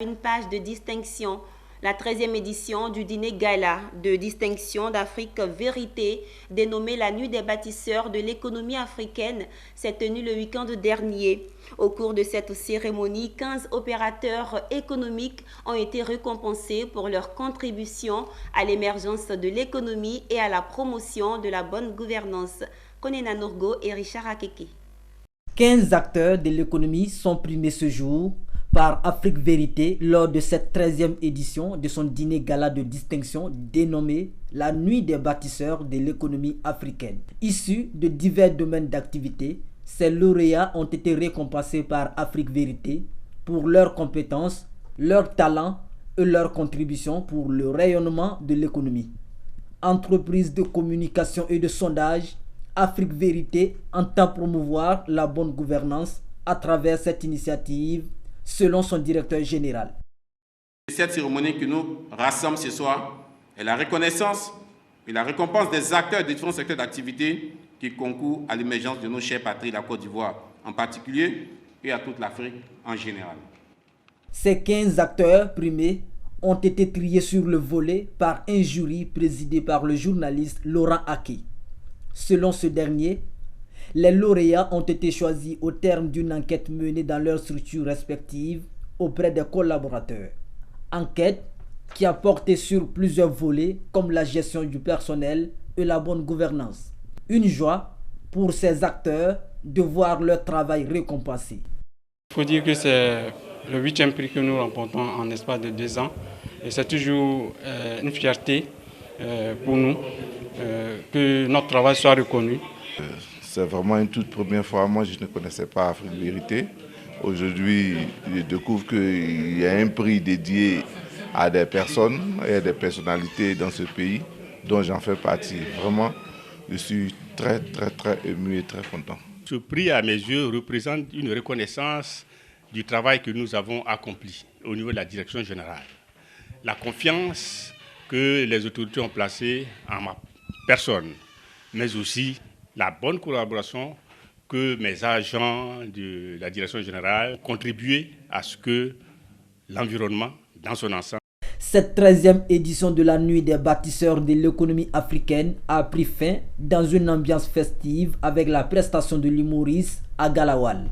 Une page de distinction. La 13e édition du dîner gala de distinction d'Afrique Vérité, dénommée la Nuit des bâtisseurs de l'économie africaine, s'est tenue le week-end dernier. Au cours de cette cérémonie, 15 opérateurs économiques ont été récompensés pour leur contribution à l'émergence de l'économie et à la promotion de la bonne gouvernance. Konena Nourgo et Richard Akeke. 15 acteurs de l'économie sont primés ce jour par Afrique Vérité lors de cette 13e édition de son dîner gala de distinction dénommé la Nuit des bâtisseurs de l'économie africaine. Issus de divers domaines d'activité, ces lauréats ont été récompensés par Afrique Vérité pour leurs compétences, leurs talents et leurs contributions pour le rayonnement de l'économie. Entreprise de communication et de sondage, Afrique Vérité entend promouvoir la bonne gouvernance à travers cette initiative, selon son directeur général. Cette cérémonie qui nous rassemble ce soir est la reconnaissance et la récompense des acteurs de différents secteurs d'activité qui concourent à l'émergence de nos chères patries, la Côte d'Ivoire en particulier, et à toute l'Afrique en général. Ces 15 acteurs primés ont été triés sur le volet par un jury présidé par le journaliste Laurent Aké. Selon ce dernier, les lauréats ont été choisis au terme d'une enquête menée dans leurs structures respectives auprès des collaborateurs. Enquête qui a porté sur plusieurs volets comme la gestion du personnel et la bonne gouvernance. Une joie pour ces acteurs de voir leur travail récompensé. Il faut dire que c'est le 8e prix que nous remportons en espace de 2 ans. Et c'est toujours une fierté pour nous que notre travail soit reconnu. C'est vraiment une toute première fois. Moi, je ne connaissais pas Afrique Vérité. Aujourd'hui, je découvre qu'il y a un prix dédié à des personnes et à des personnalités dans ce pays dont j'en fais partie. Vraiment, je suis très ému et très content. Ce prix, à mes yeux, représente une reconnaissance du travail que nous avons accompli au niveau de la direction générale. La confiance que les autorités ont placée en ma personne, mais aussi la bonne collaboration que mes agents de la direction générale contribuaient à ce que l'environnement dans son ensemble. Cette 13e édition de la Nuit des bâtisseurs de l'économie africaine a pris fin dans une ambiance festive avec la prestation de l'humoriste Agalawal.